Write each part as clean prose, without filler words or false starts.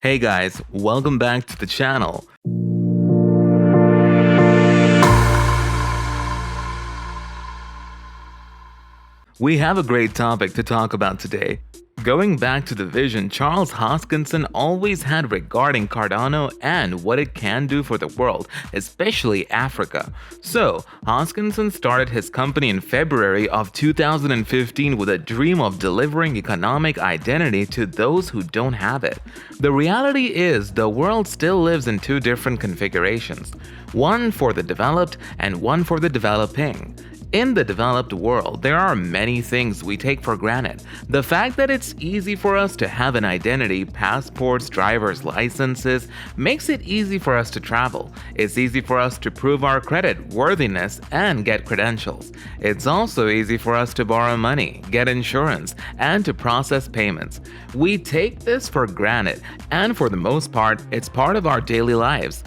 Hey guys, welcome back to the channel. We have a great topic to talk about today. Going back to the vision Charles Hoskinson always had regarding Cardano and what it can do for the world, especially Africa. So, Hoskinson started his company in February of 2015 with a dream of delivering economic identity to those who don't have it. The reality is the world still lives in two different configurations, one for the developed and one for the developing. In the developed world, there are many things we take for granted. The fact that it's easy for us to have an identity, passports, driver's licenses, makes it easy for us to travel. It's easy for us to prove our credit worthiness and get credentials. It's also easy for us to borrow money, get insurance, and to process payments. We take this for granted, and for the most part, it's part of our daily lives.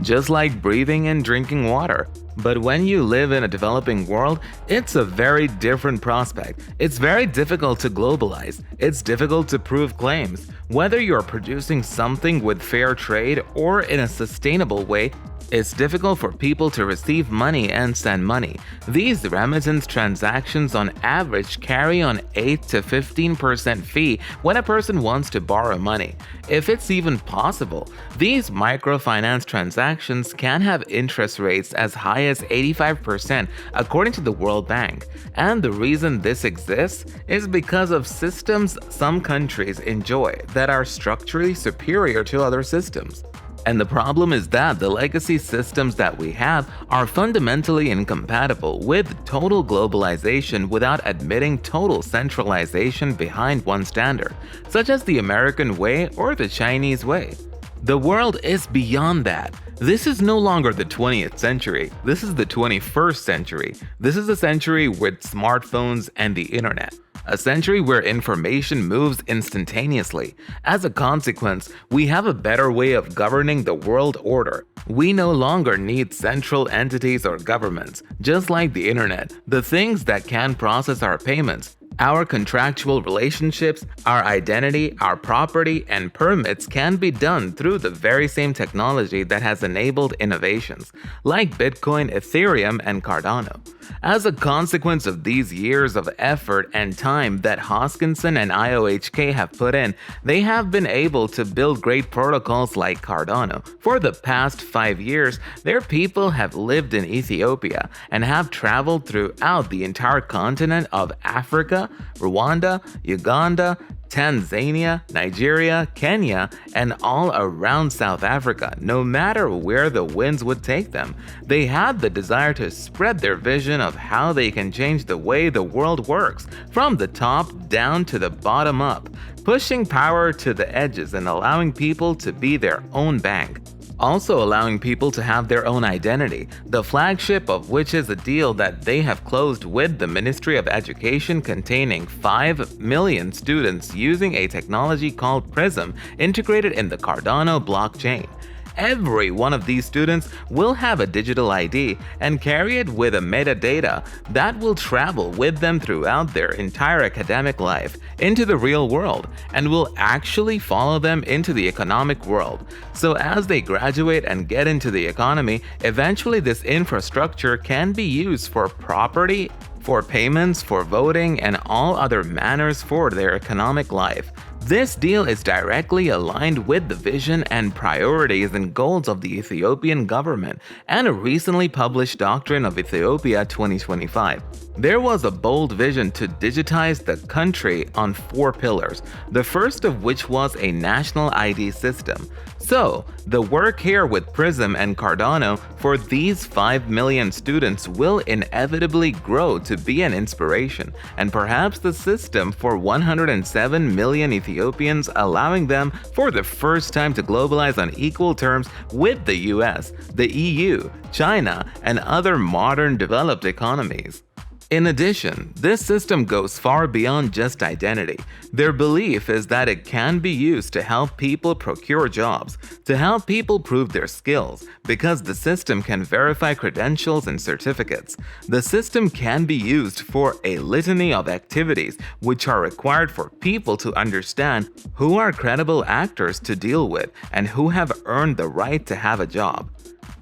Just like breathing and drinking water. But when you live in a developing world, it's a very different prospect. It's very difficult to globalize. It's difficult to prove claims. Whether you're producing something with fair trade or in a sustainable way, it's difficult for people to receive money and send money. These remittance transactions on average carry an 8 to 15% fee when a person wants to borrow money. If it's even possible, these microfinance transactions can have interest rates as high as 85% according to the World Bank. And the reason this exists is because of systems some countries enjoy that are structurally superior to other systems. And the problem is that the legacy systems that we have are fundamentally incompatible with total globalization without admitting total centralization behind one standard, such as the American way or the Chinese way. The world is beyond that. This is no longer the 20th century. This is the 21st century. This is a century with smartphones and the internet. A century where information moves instantaneously. As a consequence, we have a better way of governing the world order. We no longer need central entities or governments. Just like the internet, the things that can process our payments, our contractual relationships, our identity, our property, and permits can be done through the very same technology that has enabled innovations, like Bitcoin, Ethereum, and Cardano. As a consequence of these years of effort and time that Hoskinson and IOHK have put in, they have been able to build great protocols like Cardano. For the past 5 years, their people have lived in Ethiopia and have traveled throughout the entire continent of Africa, Rwanda, Uganda, Tanzania, Nigeria, Kenya, and all around South Africa, no matter where the winds would take them. They had the desire to spread their vision of how they can change the way the world works, from the top down to the bottom up, pushing power to the edges and allowing people to be their own bank. Also allowing people to have their own identity, the flagship of which is a deal that they have closed with the Ministry of Education containing 5 million students using a technology called PRISM integrated in the Cardano blockchain. Every one of these students will have a digital ID and carry it with a metadata that will travel with them throughout their entire academic life into the real world and will actually follow them into the economic world. So as they graduate and get into the economy, eventually this infrastructure can be used for property, for payments, for voting, and all other manners for their economic life. This deal is directly aligned with the vision and priorities and goals of the Ethiopian government and a recently published Doctrine of Ethiopia 2025. There was a bold vision to digitize the country on 4 pillars, the first of which was a national ID system. So, the work here with PRISM and Cardano for these 5 million students will inevitably grow to be an inspiration, and perhaps the system for 107 million Ethiopians, allowing them for the first time to globalize on equal terms with the US, the EU, China, and other modern developed economies. In addition, this system goes far beyond just identity. Their belief is that it can be used to help people procure jobs, to help people prove their skills, because the system can verify credentials and certificates. The system can be used for a litany of activities which are required for people to understand who are credible actors to deal with and who have earned the right to have a job.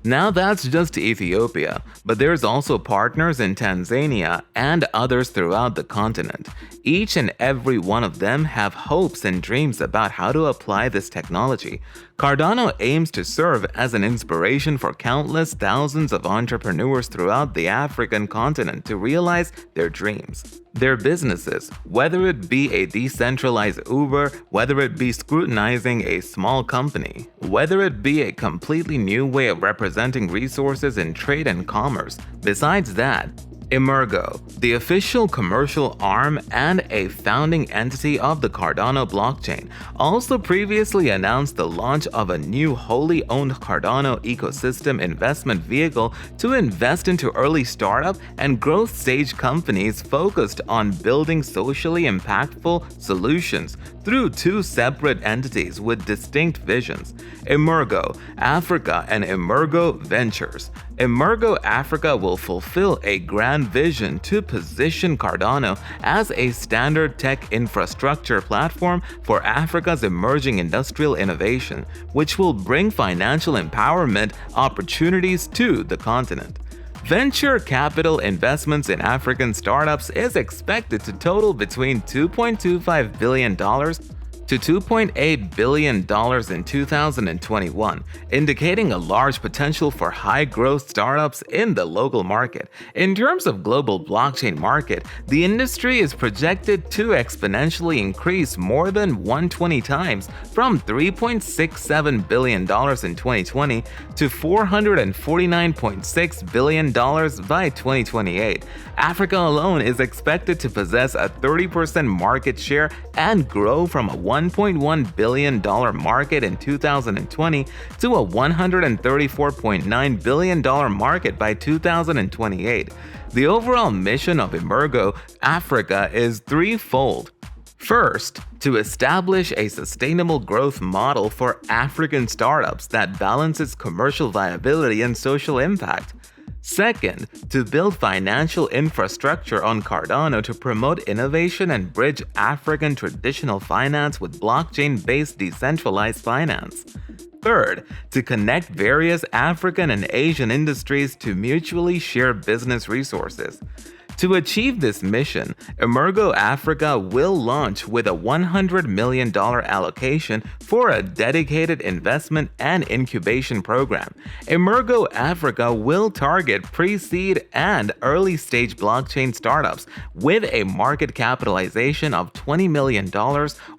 Now that's just Ethiopia, but there's also partners in Tanzania and others throughout the continent. Each and every one of them have hopes and dreams about how to apply this technology. Cardano aims to serve as an inspiration for countless thousands of entrepreneurs throughout the African continent to realize their dreams. Their businesses, whether it be a decentralized Uber, whether it be scrutinizing a small company, whether it be a completely new way of representing resources in trade and commerce. Besides that, Emergo, the official commercial arm and a founding entity of the Cardano blockchain, also previously announced the launch of a new wholly owned Cardano ecosystem investment vehicle to invest into early startup and growth stage companies focused on building socially impactful solutions through two separate entities with distinct visions: Emergo Africa and Emergo Ventures. Emergo Africa will fulfill a grand vision to position Cardano as a standard tech infrastructure platform for Africa's emerging industrial innovation, which will bring financial empowerment opportunities to the continent. Venture capital investments in African startups is expected to total between $2.25 billion to $2.8 billion in 2021, indicating a large potential for high-growth startups in the local market. In terms of global blockchain market, the industry is projected to exponentially increase more than 120 times from $3.67 billion in 2020 to $449.6 billion by 2028. Africa alone is expected to possess a 30% market share and grow from a $1.1 billion market in 2020 to a $134.9 billion market by 2028. The overall mission of Emergo Africa is threefold. First, to establish a sustainable growth model for African startups that balances commercial viability and social impact. Second, to build financial infrastructure on Cardano to promote innovation and bridge African traditional finance with blockchain-based decentralized finance. Third, to connect various African and Asian industries to mutually share business resources. To achieve this mission, Emergo Africa will launch with a $100 million allocation for a dedicated investment and incubation program. Emergo Africa will target pre-seed and early-stage blockchain startups with a market capitalization of $20 million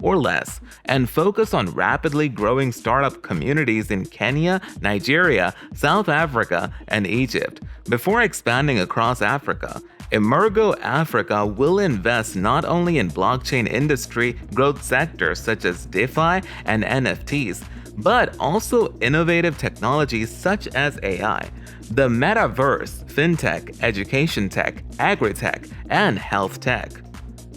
or less, and focus on rapidly growing startup communities in Kenya, Nigeria, South Africa, and Egypt. Before expanding across Africa, Emergo Africa will invest not only in blockchain industry growth sectors such as DeFi and NFTs, but also innovative technologies such as AI, the metaverse, fintech, education tech, agri-tech, and health tech.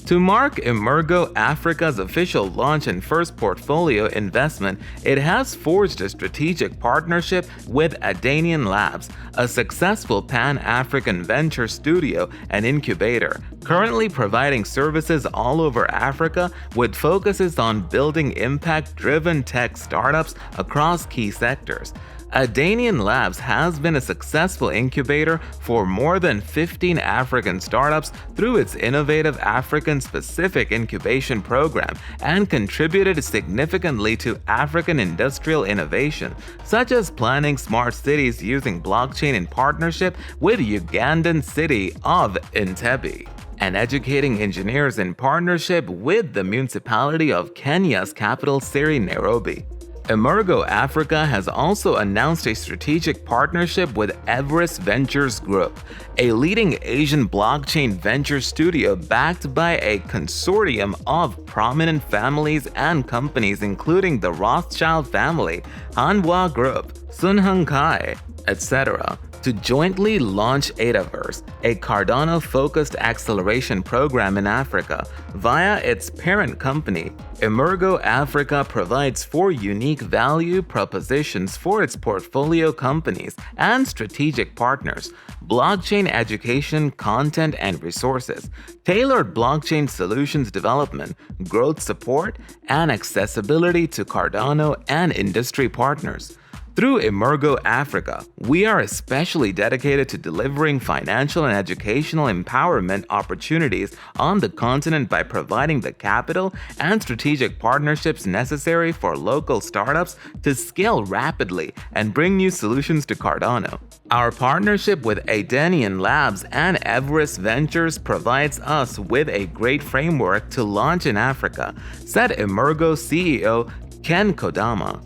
To mark Emergo Africa's official launch and first portfolio investment, it has forged a strategic partnership with Adanian Labs, a successful Pan-African venture studio and incubator, currently providing services all over Africa with focuses on building impact-driven tech startups across key sectors. Adanian Labs has been a successful incubator for more than 15 African startups through its innovative African-specific incubation program and contributed significantly to African industrial innovation, such as planning smart cities using blockchain in partnership with Ugandan city of Entebbe, and educating engineers in partnership with the municipality of Kenya's capital city, Nairobi. Emergo Africa has also announced a strategic partnership with Everest Ventures Group, a leading Asian blockchain venture studio backed by a consortium of prominent families and companies including the Rothschild family, Hanwha Group, Sun Hung Kai, etc. to jointly launch Adaverse, a Cardano-focused acceleration program in Africa, via its parent company. Emergo Africa provides 4 unique value propositions for its portfolio companies and strategic partners: blockchain education, content and resources, tailored blockchain solutions development, growth support, and accessibility to Cardano and industry partners. Through Emergo Africa, we are especially dedicated to delivering financial and educational empowerment opportunities on the continent by providing the capital and strategic partnerships necessary for local startups to scale rapidly and bring new solutions to Cardano. Our partnership with Adenian Labs and Everest Ventures provides us with a great framework to launch in Africa, said Emergo CEO Ken Kodama.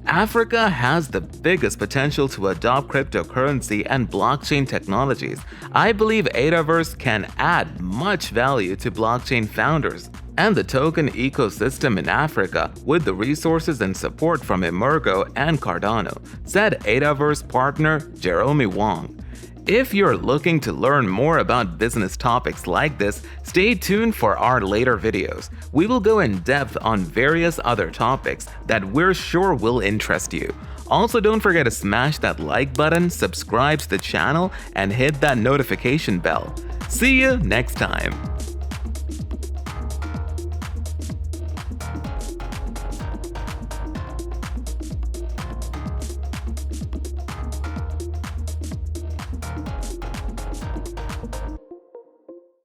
Africa has the biggest potential to adopt cryptocurrency and blockchain technologies. I believe Adaverse can add much value to blockchain founders and the token ecosystem in Africa with the resources and support from Emergo and Cardano, said Adaverse partner Jerome Wong. If you're looking to learn more about business topics like this, stay tuned for our later videos. We will go in depth on various other topics that we're sure will interest you. Also, don't forget to smash that like button, subscribe to the channel, and hit that notification bell. See you next time.